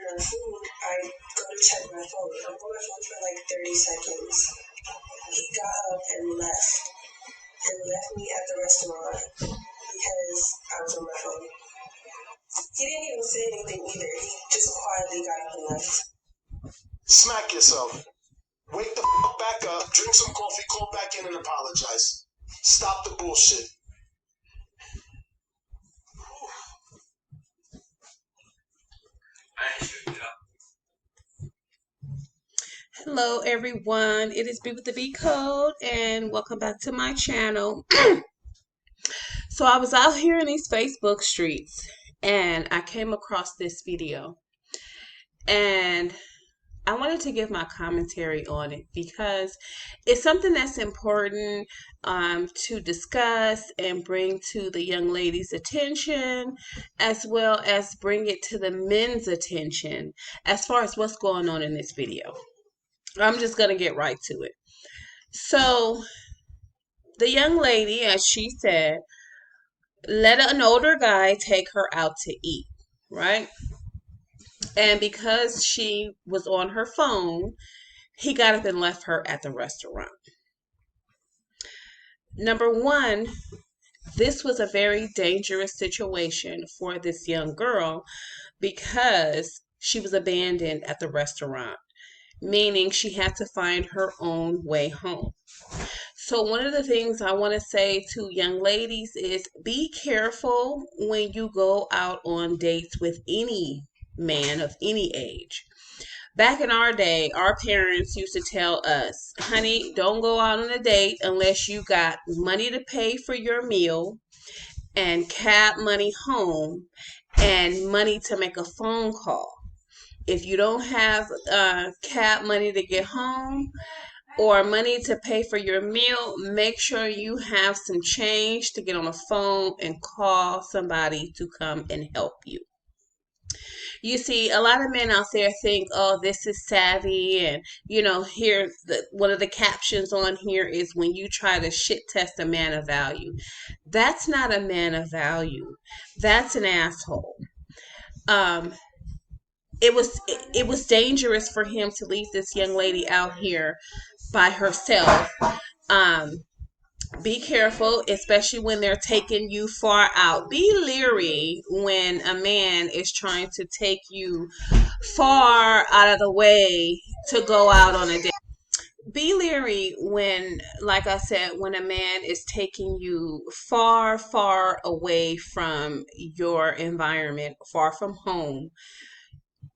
her food, I go to check my phone. I'm on my phone for like 30 seconds. He got up and left me at the restaurant because I was on my phone. He didn't even say anything either. He just quietly got up and left. Smack yourself. Wake the fuck back up, drink some coffee, call back in and apologize. Stop the bullshit. Hello everyone, it is B with the B Code and welcome back to my channel. So I was out here in these Facebook streets and I came across this video and I wanted to give my commentary on it because it's something that's important to discuss and bring to the young ladies' attention, as well as bring it to the men's attention as far as what's going on in this video. I'm just going to get right to it. So the young lady, as she said, let an older guy take her out to eat, right? And because she was on her phone, he got up and left her at the restaurant. Number one, this was a very dangerous situation for this young girl because she was abandoned at the restaurant, meaning she had to find her own way home. So one of the things I want to say to young ladies is be careful when you go out on dates with any man of any age. Back in our day, our parents used to tell us, honey, don't go out on a date unless you got money to pay for your meal and cab money home and money to make a phone call. If you don't have cab money to get home or money to pay for your meal, make sure you have some change to get on the phone and call somebody to come and help you. You see, a lot of men out there think, oh, this is savvy. And, here, one of the captions on here is when you try to shit test a man of value. That's not a man of value. That's an asshole. It was dangerous for him to leave this young lady out here by herself. Be careful, especially when they're taking you far out. Be leery when a man is trying to take you far out of the way to go out on a date. Be leery when, like I said, when a man is taking you far, far away from your environment, far from home,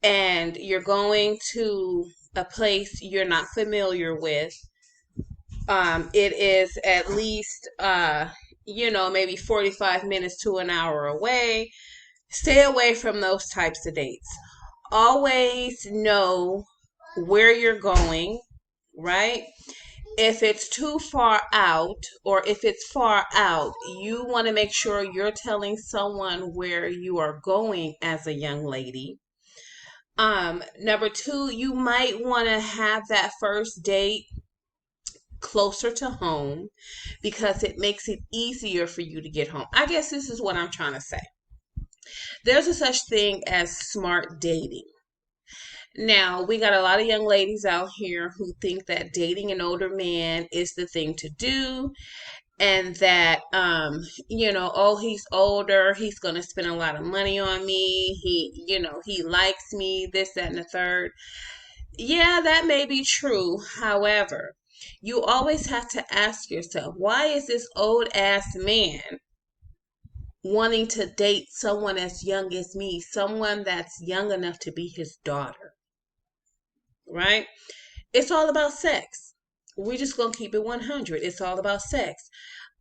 and you're going to a place you're not familiar with. It is at least, maybe 45 minutes to an hour away. Stay away from those types of dates. Always know where you're going, right? If it's too far out or if it's far out, you want to make sure you're telling someone where you are going as a young lady. Number two, you might want to have that first date closer to home because it makes it easier for you to get home. I guess this is what I'm trying to say. There's a such thing as smart dating. Now, we got a lot of young ladies out here who think that dating an older man is the thing to do and that oh, he's older, he's going to spend a lot of money on me, he likes me, this, that, and the third. Yeah, that may be true. However, you always have to ask yourself, why is this old ass man wanting to date someone as young as me, someone that's young enough to be his daughter? Right? It's all about sex. We're just going to keep it 100. It's all about sex.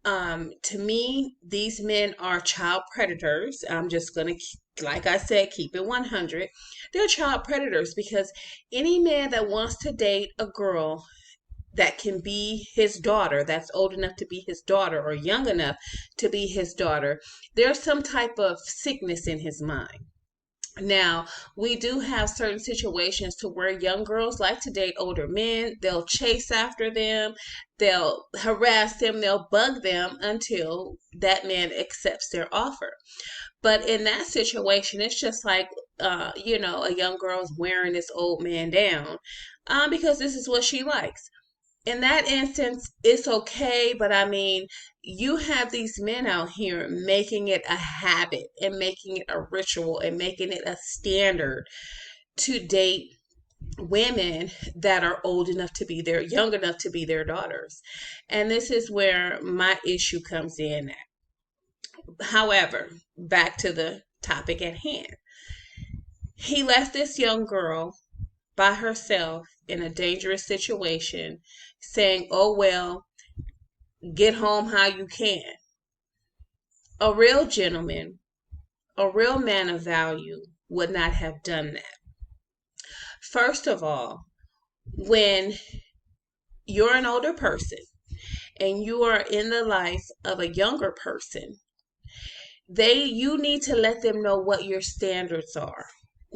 To me, these men are child predators. I'm just going to, like I said, keep it 100. They're child predators because any man that wants to date a girl that can be his daughter, that's old enough to be his daughter or young enough to be his daughter, there's some type of sickness in his mind. Now, we do have certain situations to where young girls like to date older men. They'll chase after them, they'll harass them, they'll bug them until that man accepts their offer. But in that situation, it's just like a young girl is wearing this old man down, because this is what she likes. In that instance, it's okay, but I mean, you have these men out here making it a habit and making it a ritual and making it a standard to date women that are old enough to be their young enough to be their daughters. And this is where my issue comes in at. However, back to the topic at hand. He left this young girl by herself in a dangerous situation, saying, oh, well, get home how you can. A real gentleman, a real man of value would not have done that. First of all, when you're an older person and you are in the life of a younger person, you need to let them know what your standards are,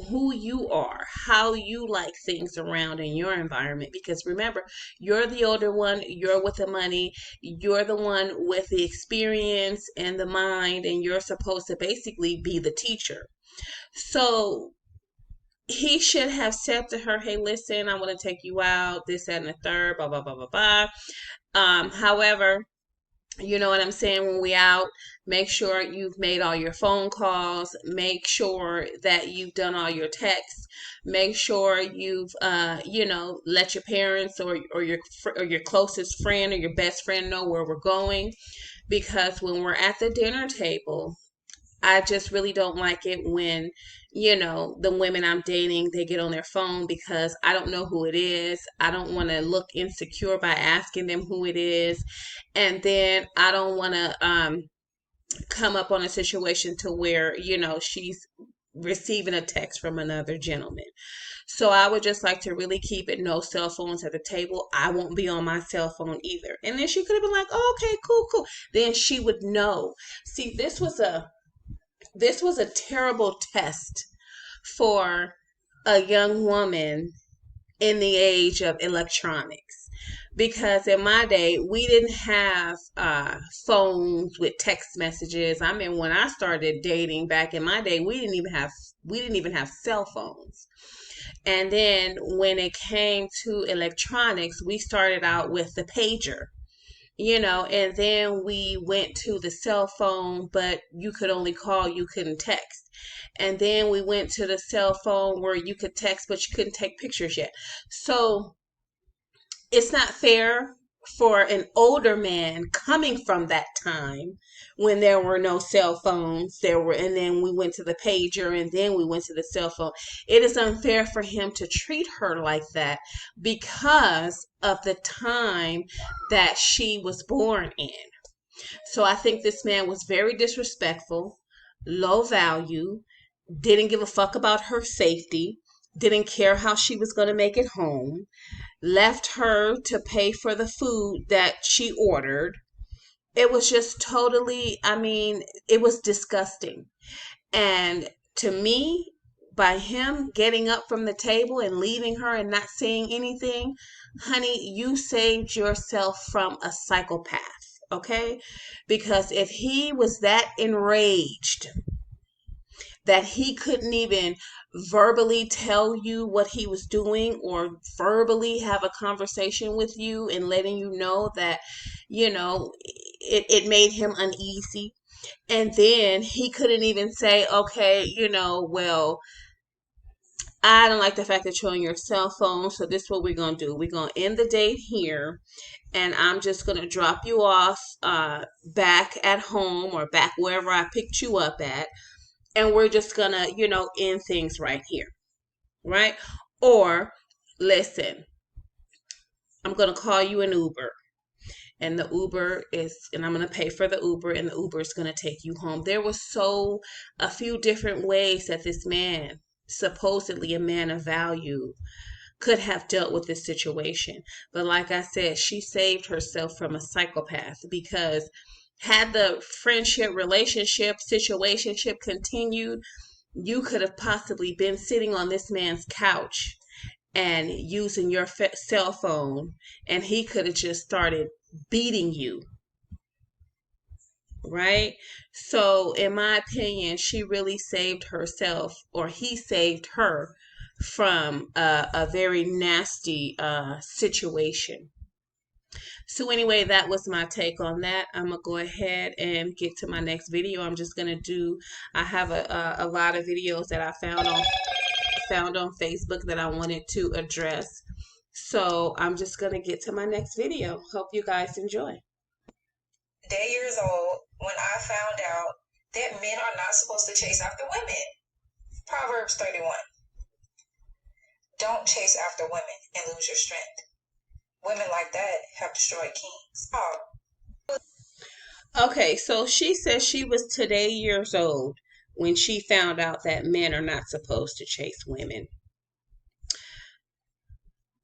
who you are, how you like things around in your environment. Because remember, you're the older one, you're with the money, you're the one with the experience and the mind, and you're supposed to basically be the teacher. So he should have said to her, hey, listen, I want to take you out, this, that, and the third, blah, blah, blah, blah, blah. However, you know what I'm saying? When we out, make sure you've made all your phone calls. Make sure that you've done all your texts. Make sure you've, let your parents or your closest friend or your best friend know where we're going. Because when we're at the dinner table, I just really don't like it when, the women I'm dating, they get on their phone, because I don't know who it is. I don't want to look insecure by asking them who it is. And then I don't want to come up on a situation to where, she's receiving a text from another gentleman. So I would just like to really keep it no cell phones at the table. I won't be on my cell phone either. And then she could have been like, oh, okay, cool. Then she would know. See, this was a terrible test for a young woman in the age of electronics. Because in my day, we didn't have phones with text messages. I mean, when I started dating back in my day, we didn't even have cell phones. And then when it came to electronics, we started out with the pager. And then we went to the cell phone, but you could only call, you couldn't text. And then we went to the cell phone where you could text, but you couldn't take pictures yet. So it's not fair for an older man coming from that time when there were no cell phones, and then we went to the pager, and then we went to the cell phone. It is unfair for him to treat her like that because of the time that she was born in. So I think this man was very disrespectful, low value, didn't give a fuck about her safety, didn't care how she was going to make it home, left her to pay for the food that she ordered. It was just totally, it was disgusting. And to me, by him getting up from the table and leaving her and not saying anything, honey, you saved yourself from a psychopath, okay? Because if he was that enraged that he couldn't even verbally tell you what he was doing or verbally have a conversation with you and letting you know that, it made him uneasy. And then he couldn't even say, okay, well, I don't like the fact that you're on your cell phone, so this is what we're going to do. We're going to end the date here, and I'm just going to drop you off back at home or back wherever I picked you up at. And we're just going to, end things right here, right? Or, listen, I'm going to call you an Uber. And the Uber and I'm going to pay for the Uber, and the Uber is going to take you home. There was a few different ways that this man, supposedly a man of value, could have dealt with this situation. But like I said, she saved herself from a psychopath, because had the friendship, relationship, situationship continued, you could have possibly been sitting on this man's couch and using your cell phone, and he could have just started beating you. right? So, in my opinion, she really saved herself, or he saved her from a very nasty situation. So anyway, that was my take on that. I'm gonna go ahead and get to my next video. I'm just gonna do. I have a lot of videos that I found on Facebook that I wanted to address. So I'm just gonna get to my next video. Hope you guys enjoy. Years old when I found out that men are not supposed to chase after women. Proverbs 31. Don't chase after women and lose your strength. Women like that have destroyed kings. Oh. Okay, so she says she was today years old when she found out that men are not supposed to chase women.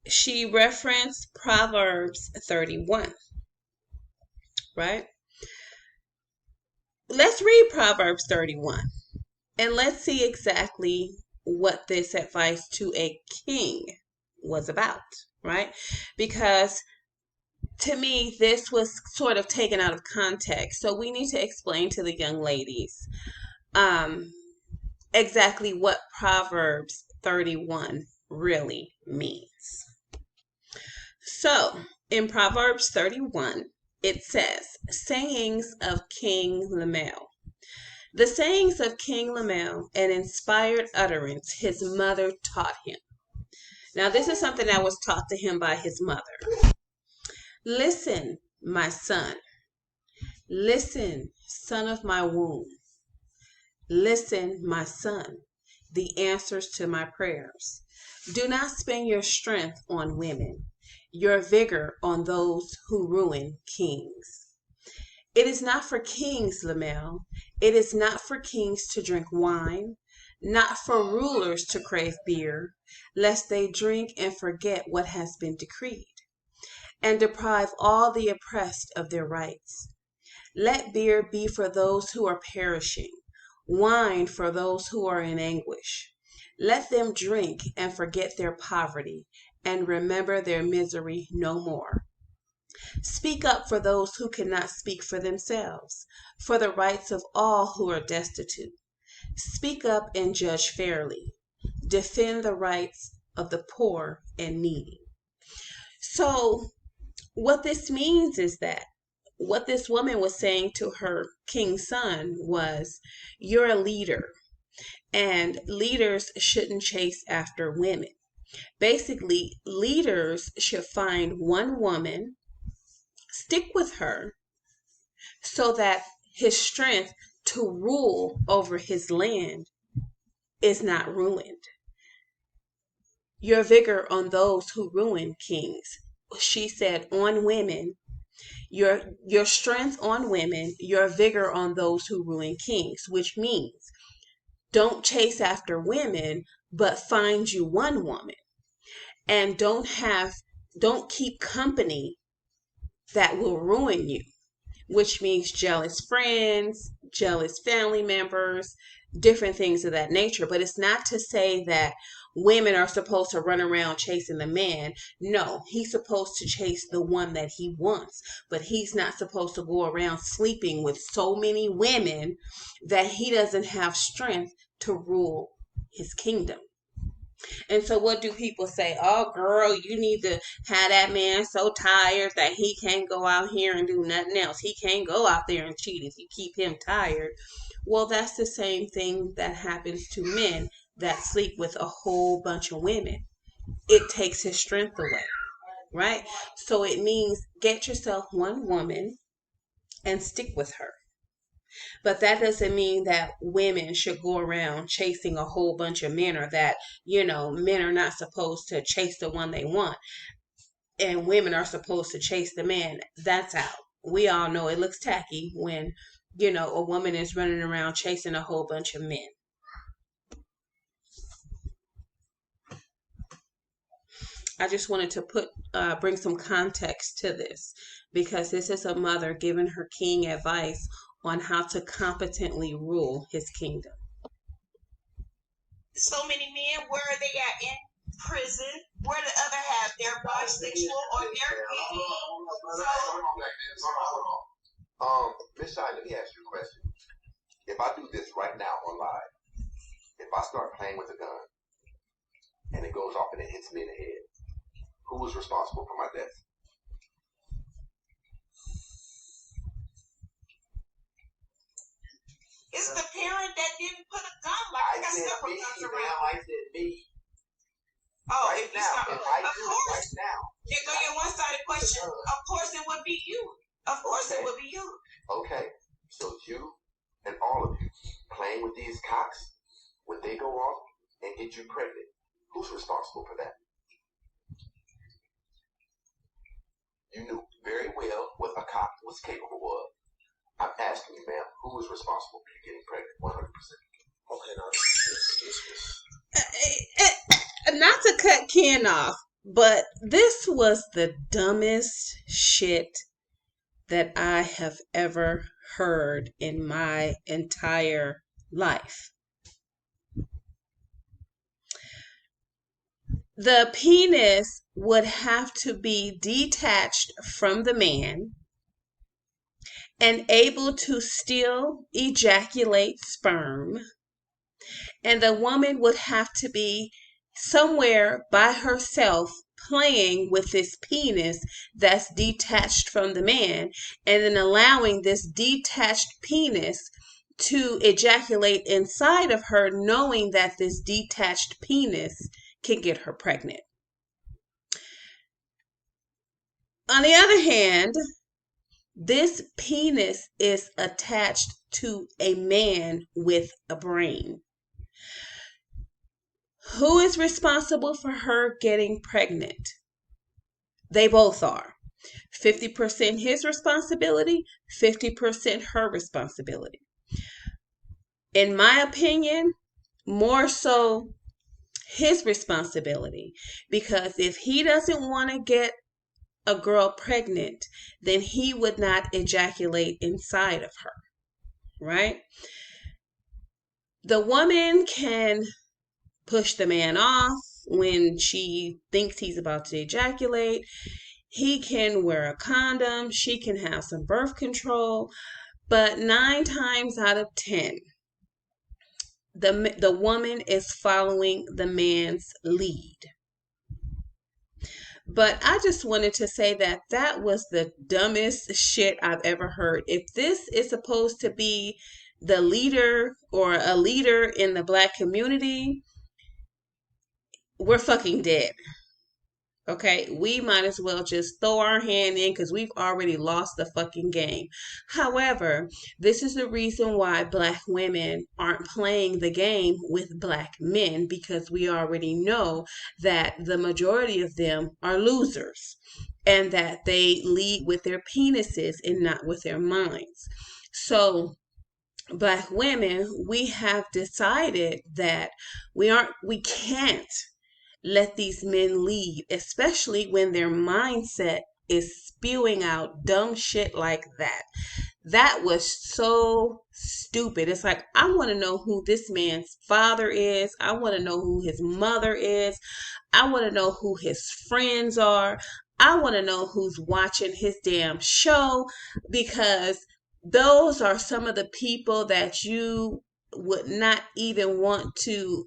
She referenced Proverbs 31, right? Let's read Proverbs 31 and let's see exactly what this advice to a king was about, right? Because to me, this was sort of taken out of context. So we need to explain to the young ladies exactly what Proverbs 31 really means. So in Proverbs 31, it says, sayings of King Lemuel. The sayings of King Lemuel, an inspired utterance his mother taught him. Now, this is something that was taught to him by his mother. Listen, my son. Listen, son of my womb. Listen, my son, the answers to my prayers. Do not spend your strength on women, your vigor on those who ruin kings. It is not for kings, Lemuel. It is not for kings to drink wine, not for rulers to crave beer, lest they drink and forget what has been decreed, and deprive all the oppressed of their rights. Let beer be for those who are perishing, wine for those who are in anguish. Let them drink and forget their poverty, and remember their misery no more. Speak up for those who cannot speak for themselves, for the rights of all who are destitute. Speak up and judge fairly. Defend the rights of the poor and needy. So, what this means is that what this woman was saying to her king's son was, you're a leader, and leaders shouldn't chase after women. Basically, leaders should find one woman, stick with her, so that his strength to rule over his land is not ruined. Your vigor on those who ruin kings. She said, on women, your strength on women, your vigor on those who ruin kings, which means don't chase after women, but find you one woman, and don't keep company that will ruin you, which means jealous friends, jealous family members, different things of that nature. But it's not to say that women are supposed to run around chasing the man. No, he's supposed to chase the one that he wants, but he's not supposed to go around sleeping with so many women that he doesn't have strength to rule his kingdom. And so what do people say? Oh, girl, you need to have that man so tired that he can't go out here and do nothing else. He can't go out there and cheat if you keep him tired. Well, that's the same thing that happens to men that sleep with a whole bunch of women. It takes his strength away, right? So it means get yourself one woman and stick with her. But that doesn't mean that women should go around chasing a whole bunch of men, or that, men are not supposed to chase the one they want and women are supposed to chase the man. That's out. We all know it looks tacky when, a woman is running around chasing a whole bunch of men. I just wanted to bring some context to this, because this is a mother giving her king advice on how to competently rule his kingdom. So many men, where are they at? In prison. Where the other half? They're bisexual or they're gay. Miss Shine, let me ask you a question. If I do this right now on live, if I start playing with a gun and it goes off and it hits me in the head, who is responsible for my death? It's the parent that didn't put a gun. Like, I got several guns around. I said me. Oh, Right if you now, start, if I of do course, it right now. you're going to one-sided question. Of course, it would be you. Of course, it would be you. Okay, so you and all of you playing with these cocks, when they go off and get you pregnant, who's responsible for that? You knew very well what a cock was capable of. I'm asking you, ma'am, who is responsible for you getting pregnant 100%? Okay, now, Not to cut Ken off, but this was the dumbest shit that I have ever heard in my entire life. The penis would have to be detached from the man and able to still ejaculate sperm. And the woman would have to be somewhere by herself playing with this penis that's detached from the man, and then allowing this detached penis to ejaculate inside of her, knowing that this detached penis can get her pregnant. On the other hand, this penis is attached to a man with a brain. Who is responsible for her getting pregnant? They both are. 50% his responsibility, 50% her responsibility. In my opinion, more so his responsibility, because if he doesn't want to get a girl pregnant, then he would not ejaculate inside of her, right? The woman can push the man off when she thinks he's about to ejaculate. He can wear a condom. She can have some birth control. But 9 times out of 10, the woman is following the man's lead. But I just wanted to say that that was the dumbest shit I've ever heard. If this is supposed to be the leader or a leader in the Black community, we're fucking dead. Okay, we might as well just throw our hand in because we've already lost the fucking game. However, this is the reason why Black women aren't playing the game with Black men, because we already know that the majority of them are losers and that they lead with their penises and not with their minds. So, Black women, we have decided that we can't let these men lead, especially when their mindset is spewing out dumb shit like that. That was so stupid. It's like, I want to know who this man's father is. I want to know who his mother is. I want to know who his friends are. I want to know who's watching his damn show, because those are some of the people that you would not even want to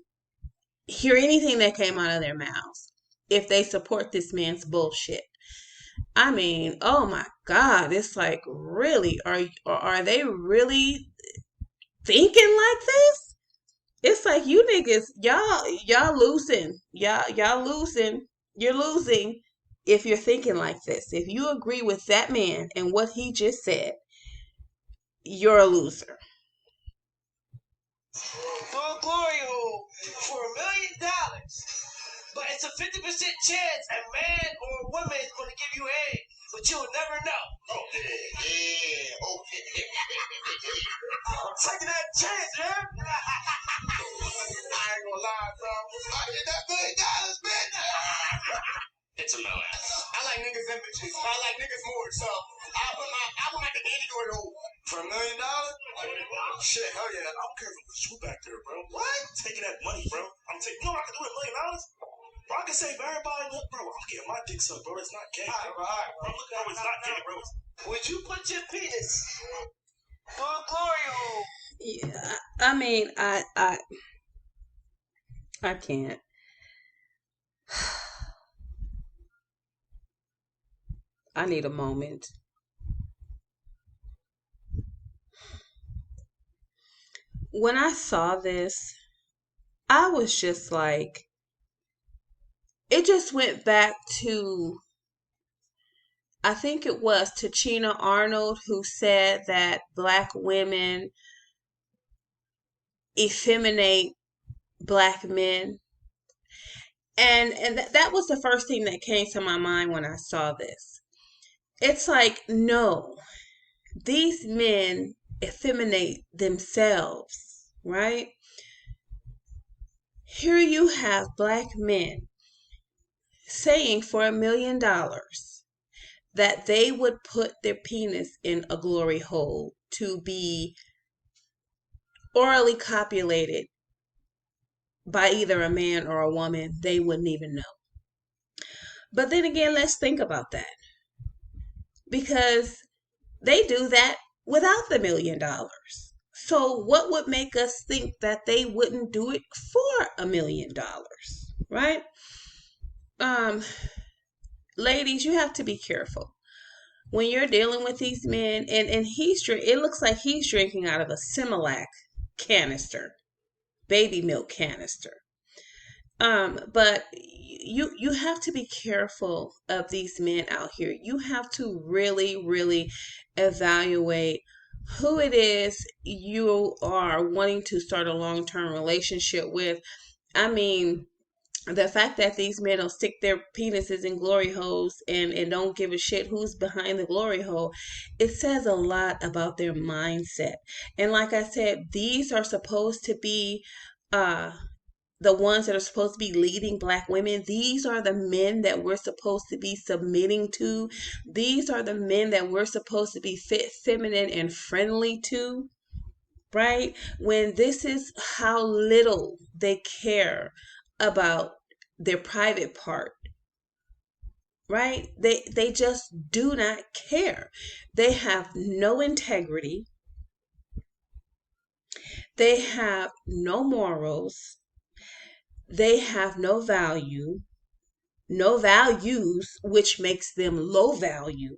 hear anything that came out of their mouths if they support this man's bullshit. I mean, oh my God, it's like, really, are they really thinking like this? It's like, you niggas, y'all losing. Y'all losing. You're losing if you're thinking like this. If you agree with that man and what he just said, you're a loser. For a glory hole for $1 million. But it's a 50% chance a man or a woman is going to give you head, but you'll never know. Oh, yeah, okay. I'm taking that chance, man. I ain't gonna lie, bro. I get that $1 million, man. It's a no ass. I like niggas and bitches. I like niggas more, so I put my Danny door hole. For $1 million? Shit, hell yeah. I don't care if it was you back there, bro. What? Taking that money, bro. I'm taking, you know what I can do with $1 million? Bro, I can save everybody. Look, bro, I'll get my dick sucked, bro. It's not gay. All right, bro. Look, bro, it's not gay, bro. Would you put your penis through a glory hole? Yeah, I mean, I can't. I need a moment. When I saw this, I was just like, it just went back to, I think it was Tachina Arnold who said that black women effeminate black men. And that was the first thing that came to my mind when I saw this. It's like, no, these men effeminate themselves, right? Here you have black men saying for $1 million that they would put their penis in a glory hole to be orally copulated by either a man or a woman they wouldn't even know. But then again, let's think about that. Because they do that without the $1 million. So what would make us think that they wouldn't do it for $1 million? Right? Ladies, you have to be careful when you're dealing with these men, and it looks like he's drinking out of a Similac canister, baby milk canister. But you have to be careful of these men out here. You have to really, really evaluate who it is you are wanting to start a long-term relationship with. I mean, the fact that these men will stick their penises in glory holes and don't give a shit who's behind the glory hole, it says a lot about their mindset. And like I said, these are supposed to be the ones that are supposed to be leading black women. These are the men that we're supposed to be submitting to. These are the men that we're supposed to be feminine and friendly to, right? When this is how little they care about their private part, right? They just do not care. They have no integrity. They have no morals. They have no value, no values, which makes them low value,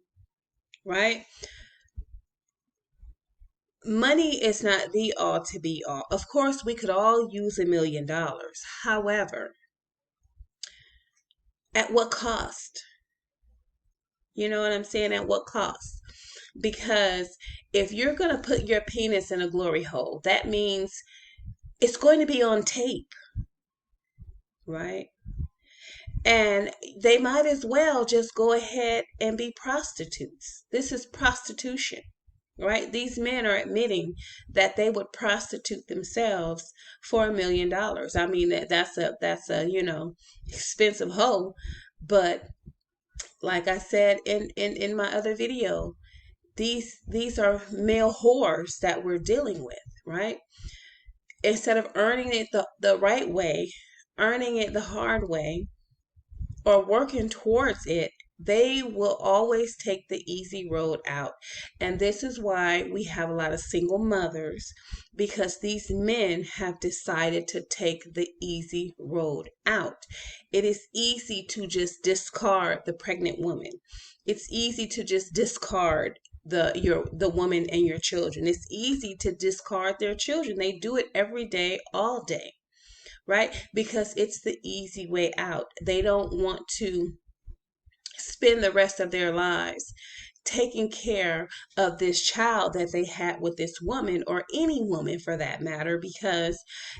right? Money is not the all to be all. Of course, we could all use $1 million. However, at what cost? You know what I'm saying? At what cost? Because if you're going to put your penis in a glory hole, that means it's going to be on tape, right? And they might as well just go ahead and be prostitutes. This is prostitution, right? These men are admitting that they would prostitute themselves for $1 million. I mean, that's a expensive hoe. But like I said in my other video, these are male whores that we're dealing with, right? Instead of earning it the right way, earning it the hard way, or working towards it, they will always take the easy road out. And this is why we have a lot of single mothers, because these men have decided to take the easy road out. It is easy to just discard the pregnant woman. It's easy to just discard the woman and your children. It's easy to discard their children. They do it every day, all day, right? Because it's the easy way out. They don't want to spend the rest of their lives taking care of this child that they had with this woman, or any woman for that matter, because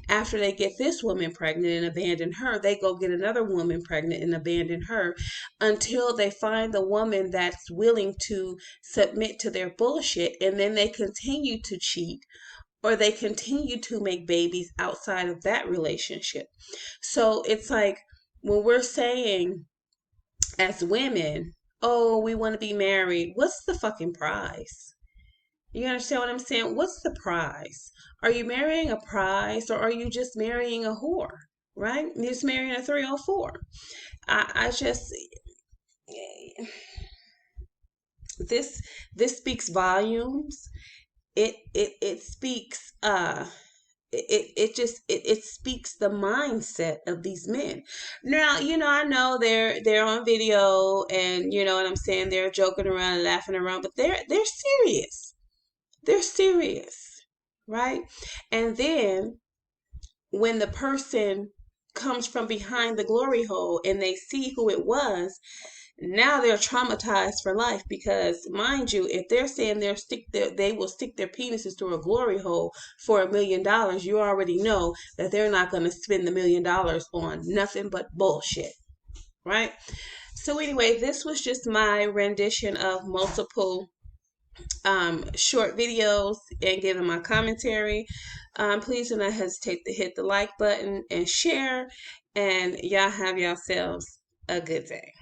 after they get this woman pregnant and abandon her, they go get another woman pregnant and abandon her, until they find the woman that's willing to submit to their bullshit, and then they continue to cheat, or they continue to make babies outside of that relationship. So it's like, when we're saying as women, oh, we want to be married, what's the fucking prize? You understand what I'm saying? What's the prize? Are you marrying a prize, or are you just marrying a whore? Right? You're just marrying a 304. I just, this speaks volumes. It speaks it speaks the mindset of these men. Now, I know they're on video, and you know what I'm saying, they're joking around and laughing around, but they're serious. They're serious, right? And then when the person comes from behind the glory hole and they see who it was, now they're traumatized for life, because mind you, if they're saying they will stick their penises through a glory hole for $1 million, you already know that they're not going to spend the $1 million on nothing but bullshit, right? So anyway, this was just my rendition of multiple short videos and giving my commentary. Please do not hesitate to hit the like button and share, and y'all have yourselves a good day.